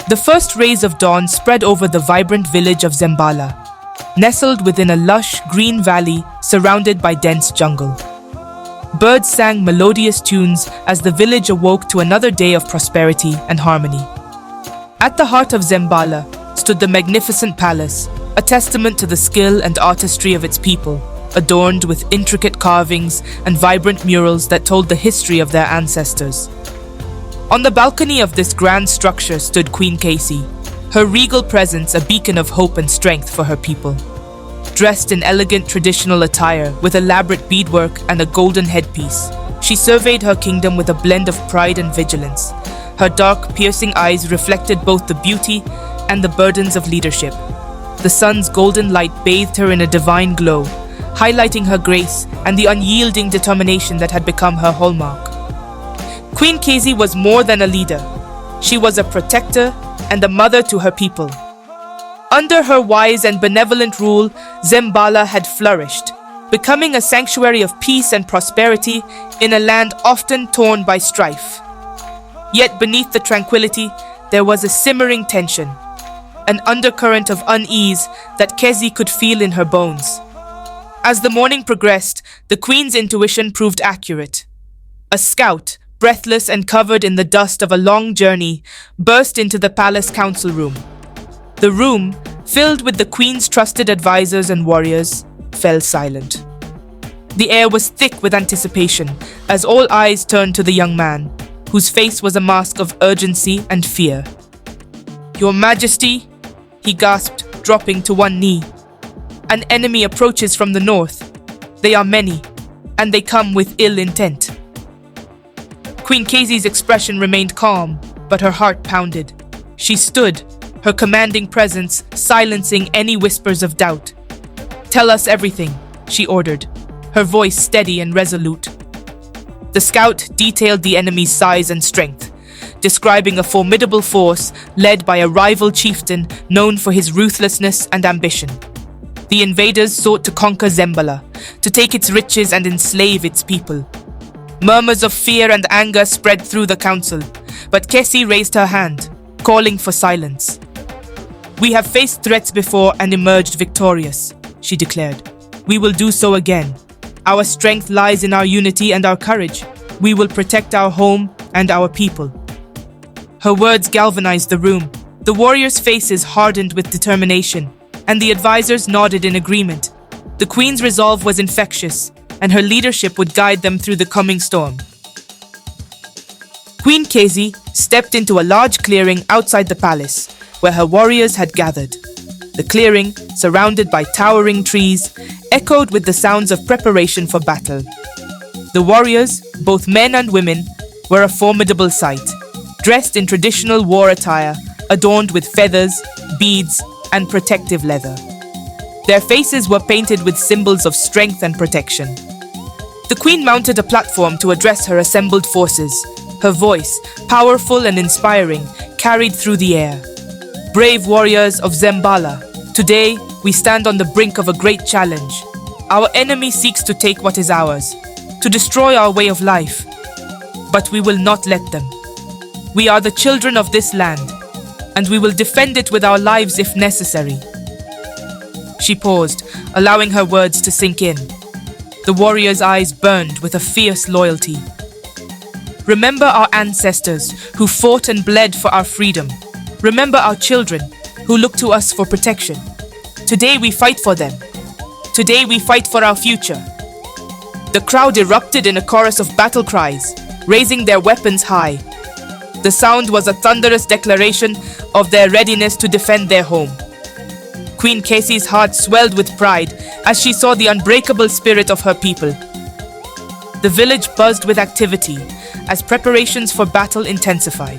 The first rays of dawn spread over the vibrant village of Zembala, nestled within a lush green valley surrounded by dense jungle. Birds sang melodious tunes as the village awoke to another day of prosperity and harmony. At the heart of Zembala stood the magnificent palace, a testament to the skill and artistry of its people, adorned with intricate carvings and vibrant murals that told the history of their ancestors. On the balcony of this grand structure stood Queen Kesi, her regal presence a beacon of hope and strength for her people. Dressed in elegant traditional attire with elaborate beadwork and a golden headpiece, she surveyed her kingdom with a blend of pride and vigilance. Her dark, piercing eyes reflected both the beauty and the burdens of leadership. The sun's golden light bathed her in a divine glow, highlighting her grace and the unyielding determination that had become her hallmark. Queen Kesi was more than a leader. She was a protector and a mother to her people. Under her wise and benevolent rule, Zembala had flourished, becoming a sanctuary of peace and prosperity in a land often torn by strife. Yet beneath the tranquility, there was a simmering tension, an undercurrent of unease that Kesi could feel in her bones. As the morning progressed, the queen's intuition proved accurate. A scout, breathless and covered in the dust of a long journey, burst into the palace council room. The room, filled with the queen's trusted advisors and warriors, fell silent. The air was thick with anticipation as all eyes turned to the young man, whose face was a mask of urgency and fear. "Your Majesty," he gasped, dropping to one knee. "An enemy approaches from the north. They are many, and they come with ill intent." Queen Kesi's expression remained calm, but her heart pounded. She stood, her commanding presence silencing any whispers of doubt. "Tell us everything," she ordered, her voice steady and resolute. The scout detailed the enemy's size and strength, describing a formidable force led by a rival chieftain known for his ruthlessness and ambition. The invaders sought to conquer Zembala, to take its riches and enslave its people. Murmurs of fear and anger spread through the council, but Kesi raised her hand, calling for silence. "We have faced threats before and emerged victorious," she declared. "We will do so again. Our strength lies in our unity and our courage. We will protect our home and our people." Her words galvanized the room. The warriors' faces hardened with determination, and the advisors nodded in agreement. The queen's resolve was infectious, and her leadership would guide them through the coming storm. Queen Kesi stepped into a large clearing outside the palace, where her warriors had gathered. The clearing, surrounded by towering trees, echoed with the sounds of preparation for battle. The warriors, both men and women, were a formidable sight, dressed in traditional war attire, adorned with feathers, beads, and protective leather. Their faces were painted with symbols of strength and protection. The queen mounted a platform to address her assembled forces. Her voice, powerful and inspiring, carried through the air. "Brave warriors of Zembala, today we stand on the brink of a great challenge. Our enemy seeks to take what is ours, to destroy our way of life. But we will not let them. We are the children of this land, and we will defend it with our lives if necessary." She paused, allowing her words to sink in. The warrior's eyes burned with a fierce loyalty. "Remember our ancestors who fought and bled for our freedom. Remember our children who look to us for protection. Today we fight for them. Today we fight for our future." The crowd erupted in a chorus of battle cries, raising their weapons high. The sound was a thunderous declaration of their readiness to defend their home. Queen Kesi's heart swelled with pride as she saw the unbreakable spirit of her people. The village buzzed with activity as preparations for battle intensified.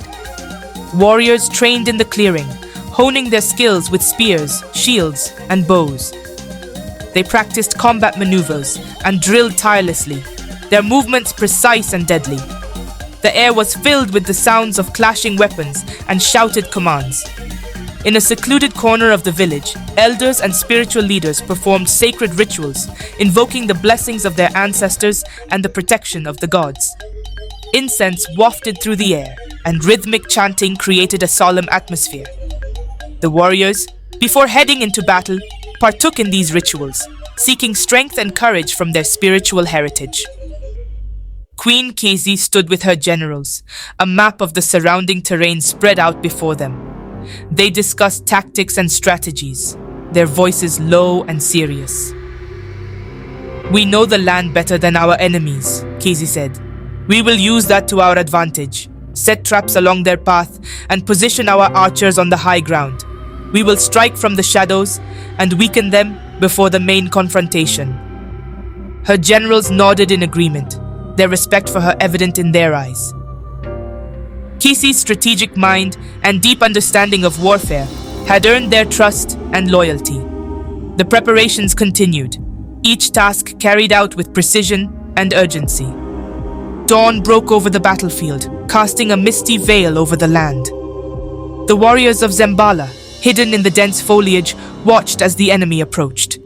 Warriors trained in the clearing, honing their skills with spears, shields, and bows. They practiced combat maneuvers and drilled tirelessly, their movements precise and deadly. The air was filled with the sounds of clashing weapons and shouted commands. In a secluded corner of the village, elders and spiritual leaders performed sacred rituals, invoking the blessings of their ancestors and the protection of the gods. Incense wafted through the air, and rhythmic chanting created a solemn atmosphere. The warriors, before heading into battle, partook in these rituals, seeking strength and courage from their spiritual heritage. Queen Kesi stood with her generals, a map of the surrounding terrain spread out before them. They discussed tactics and strategies, their voices low and serious. "We know the land better than our enemies," Kesi said. "We will use that to our advantage, set traps along their path, and position our archers on the high ground. We will strike from the shadows and weaken them before the main confrontation." Her generals nodded in agreement, their respect for her evident in their eyes. Kesi's strategic mind and deep understanding of warfare had earned their trust and loyalty. The preparations continued, each task carried out with precision and urgency. Dawn broke over the battlefield, casting a misty veil over the land. The warriors of Zembala, hidden in the dense foliage, watched as the enemy approached.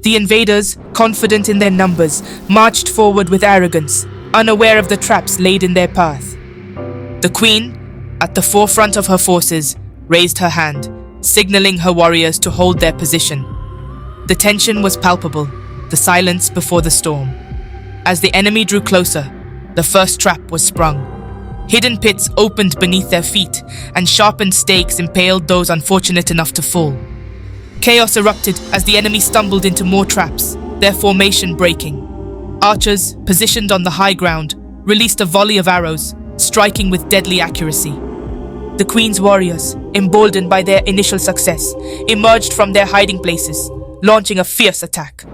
The invaders, confident in their numbers, marched forward with arrogance, unaware of the traps laid in their path. The queen, at the forefront of her forces, raised her hand, signaling her warriors to hold their position. The tension was palpable, the silence before the storm. As the enemy drew closer, the first trap was sprung. Hidden pits opened beneath their feet, and sharpened stakes impaled those unfortunate enough to fall. Chaos erupted as the enemy stumbled into more traps, their formation breaking. Archers, positioned on the high ground, released a volley of arrows, striking with deadly accuracy. The Queen's warriors, emboldened by their initial success, emerged from their hiding places, launching a fierce attack.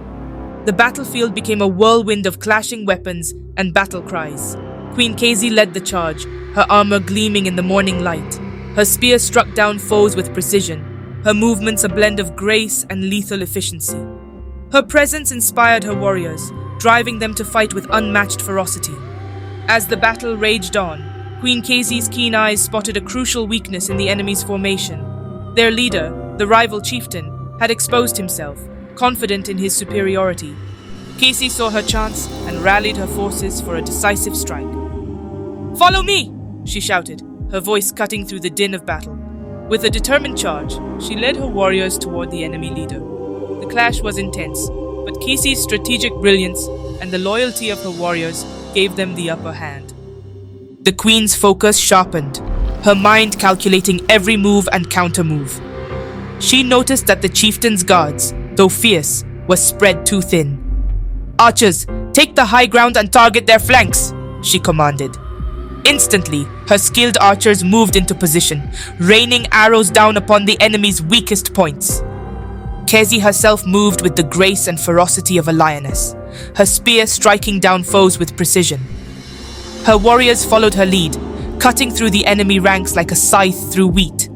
The battlefield became a whirlwind of clashing weapons and battle cries. Queen Kesi led the charge, her armor gleaming in the morning light. Her spear struck down foes with precision, her movements a blend of grace and lethal efficiency. Her presence inspired her warriors, driving them to fight with unmatched ferocity. As the battle raged on, Queen Kesi's keen eyes spotted a crucial weakness in the enemy's formation. Their leader, the rival chieftain, had exposed himself, confident in his superiority. Kesi saw her chance and rallied her forces for a decisive strike. "Follow me!" she shouted, her voice cutting through the din of battle. With a determined charge, she led her warriors toward the enemy leader. The clash was intense, but Kesi's strategic brilliance and the loyalty of her warriors gave them the upper hand. The queen's focus sharpened, her mind calculating every move and counter-move. She noticed that the chieftain's guards, though fierce, were spread too thin. "Archers, take the high ground and target their flanks," she commanded. Instantly, her skilled archers moved into position, raining arrows down upon the enemy's weakest points. Kesi herself moved with the grace and ferocity of a lioness, her spear striking down foes with precision. Her warriors followed her lead, cutting through the enemy ranks like a scythe through wheat.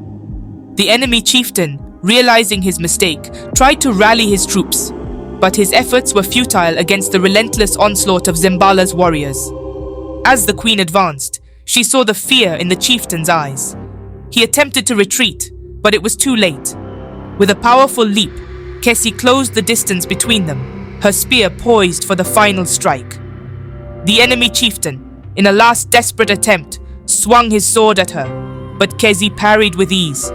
The enemy chieftain, realizing his mistake, tried to rally his troops, but his efforts were futile against the relentless onslaught of Zembala's warriors. As the queen advanced, she saw the fear in the chieftain's eyes. He attempted to retreat, but it was too late. With a powerful leap, Kesi closed the distance between them, her spear poised for the final strike. The enemy chieftain, in a last desperate attempt, swung his sword at her, but Kesi parried with ease.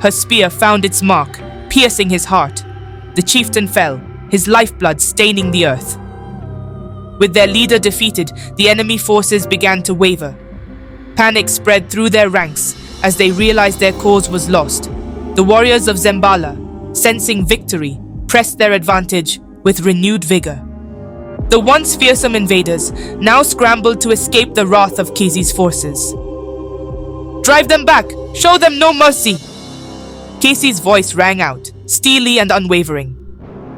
Her spear found its mark, piercing his heart. The chieftain fell, his lifeblood staining the earth. With their leader defeated, the enemy forces began to waver. Panic spread through their ranks as they realized their cause was lost. The warriors of Zembala, sensing victory, pressed their advantage with renewed vigor. The once fearsome invaders now scrambled to escape the wrath of Kesi's forces. "Drive them back! Show them no mercy!" Kesi's voice rang out, steely and unwavering.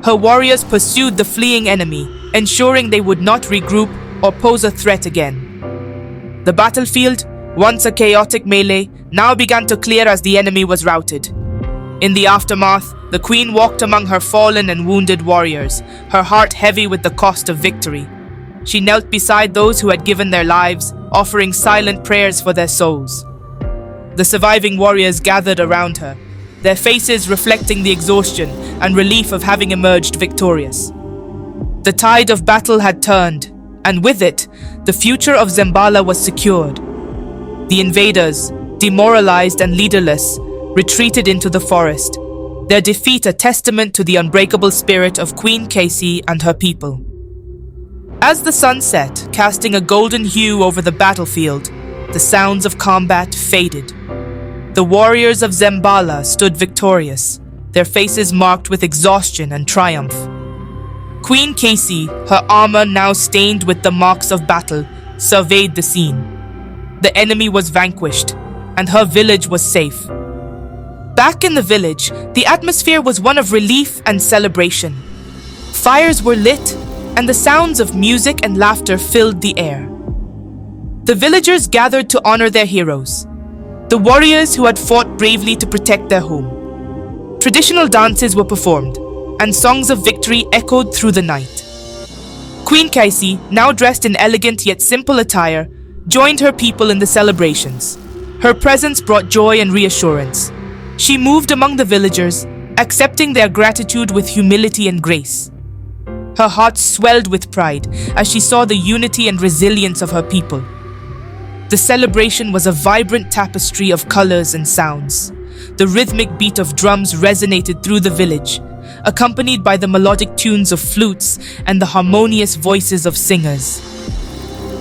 Her warriors pursued the fleeing enemy, ensuring they would not regroup or pose a threat again. The battlefield, once a chaotic melee, now began to clear as the enemy was routed. In the aftermath, the queen walked among her fallen and wounded warriors, her heart heavy with the cost of victory. She knelt beside those who had given their lives, offering silent prayers for their souls. The surviving warriors gathered around her, their faces reflecting the exhaustion and relief of having emerged victorious. The tide of battle had turned, and with it, the future of Zembala was secured. The invaders, demoralized and leaderless, retreated into the forest, their defeat a testament to the unbreakable spirit of Queen Kesi and her people. As the sun set, casting a golden hue over the battlefield, the sounds of combat faded. The warriors of Zembala stood victorious, their faces marked with exhaustion and triumph. Queen Kesi, her armor now stained with the marks of battle, surveyed the scene. The enemy was vanquished, and her village was safe. Back in the village, the atmosphere was one of relief and celebration. Fires were lit, and the sounds of music and laughter filled the air. The villagers gathered to honor their heroes, the warriors who had fought bravely to protect their home. Traditional dances were performed, and songs of victory echoed through the night. Queen Kesi, now dressed in elegant yet simple attire, joined her people in the celebrations. Her presence brought joy and reassurance. She moved among the villagers, accepting their gratitude with humility and grace. Her heart swelled with pride as she saw the unity and resilience of her people. The celebration was a vibrant tapestry of colors and sounds. The rhythmic beat of drums resonated through the village, accompanied by the melodic tunes of flutes and the harmonious voices of singers.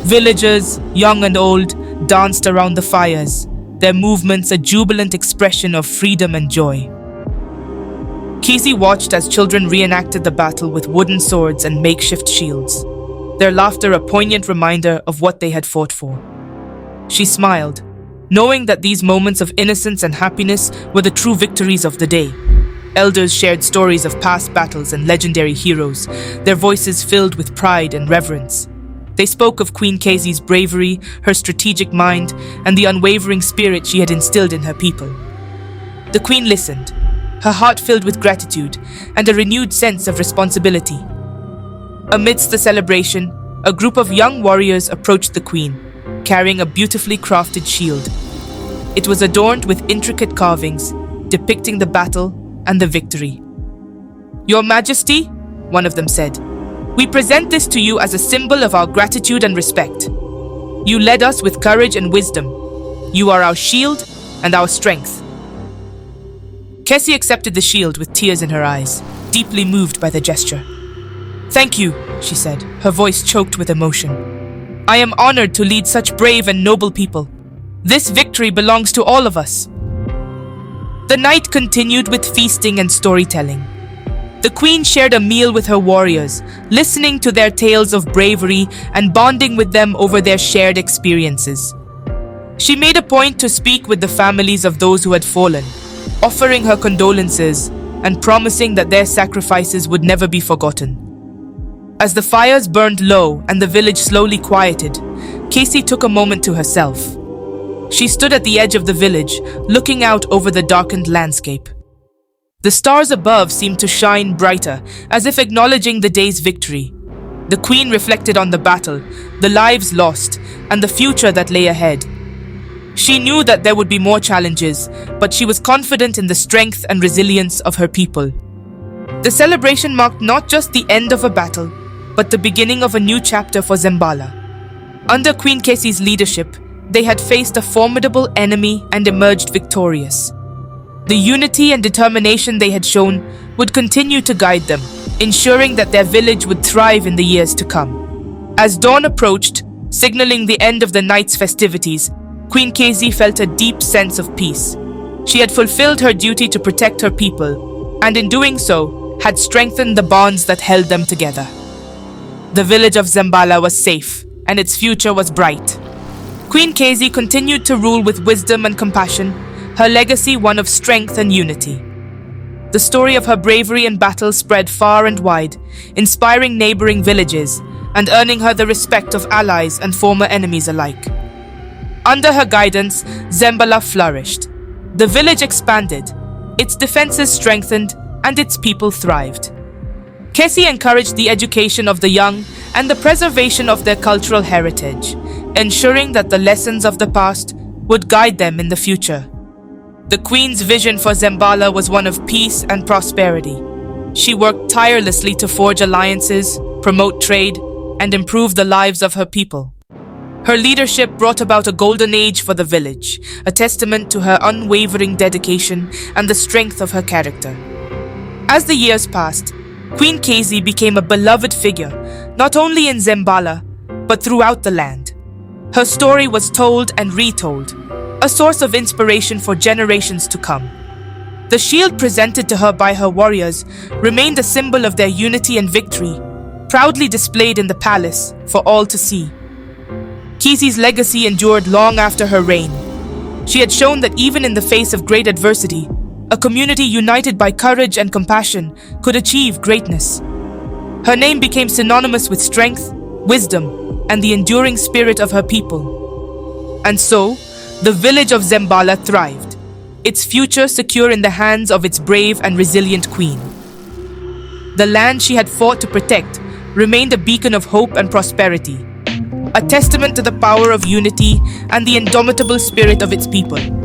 Villagers, young and old, danced around the fires, their movements a jubilant expression of freedom and joy. Kesi watched as children reenacted the battle with wooden swords and makeshift shields, their laughter a poignant reminder of what they had fought for. She smiled, knowing that these moments of innocence and happiness were the true victories of the day. Elders shared stories of past battles and legendary heroes, their voices filled with pride and reverence. They spoke of Queen Kesi's bravery, her strategic mind, and the unwavering spirit she had instilled in her people. The queen listened, her heart filled with gratitude and a renewed sense of responsibility. Amidst the celebration, a group of young warriors approached the queen, carrying a beautifully crafted shield. It was adorned with intricate carvings, depicting the battle and the victory. "Your Majesty," one of them said, "we present this to you as a symbol of our gratitude and respect. You led us with courage and wisdom. You are our shield and our strength." Kesi accepted the shield with tears in her eyes, deeply moved by the gesture. "Thank you," she said, her voice choked with emotion. "I am honored to lead such brave and noble people. This victory belongs to all of us." The night continued with feasting and storytelling. The queen shared a meal with her warriors, listening to their tales of bravery and bonding with them over their shared experiences. She made a point to speak with the families of those who had fallen, offering her condolences and promising that their sacrifices would never be forgotten. As the fires burned low and the village slowly quieted, Kesi took a moment to herself. She stood at the edge of the village, looking out over the darkened landscape. The stars above seemed to shine brighter, as if acknowledging the day's victory. The queen reflected on the battle, the lives lost, and the future that lay ahead. She knew that there would be more challenges, but she was confident in the strength and resilience of her people. The celebration marked not just the end of a battle, but the beginning of a new chapter for Zembala. Under Queen Kesi's leadership, they had faced a formidable enemy and emerged victorious. The unity and determination they had shown would continue to guide them, ensuring that their village would thrive in the years to come. As dawn approached, signaling the end of the night's festivities, Queen Kesi felt a deep sense of peace. She had fulfilled her duty to protect her people, and in doing so, had strengthened the bonds that held them together. The village of Zembala was safe, and its future was bright. Queen Kesi continued to rule with wisdom and compassion, her legacy one of strength and unity. The story of her bravery in battle spread far and wide, inspiring neighboring villages and earning her the respect of allies and former enemies alike. Under her guidance, Zembala flourished. The village expanded, its defenses strengthened, and its people thrived. Kesi encouraged the education of the young and the preservation of their cultural heritage, ensuring that the lessons of the past would guide them in the future. The queen's vision for Zembala was one of peace and prosperity. She worked tirelessly to forge alliances, promote trade, and improve the lives of her people. Her leadership brought about a golden age for the village, a testament to her unwavering dedication and the strength of her character. As the years passed, Queen Kesi became a beloved figure, not only in Zembala, but throughout the land. Her story was told and retold, a source of inspiration for generations to come. The shield presented to her by her warriors remained a symbol of their unity and victory, proudly displayed in the palace for all to see. Kesi's legacy endured long after her reign. She had shown that even in the face of great adversity, a community united by courage and compassion could achieve greatness. Her name became synonymous with strength, wisdom, and the enduring spirit of her people. And so, the village of Zembala thrived, its future secure in the hands of its brave and resilient queen. The land she had fought to protect remained a beacon of hope and prosperity, a testament to the power of unity and the indomitable spirit of its people.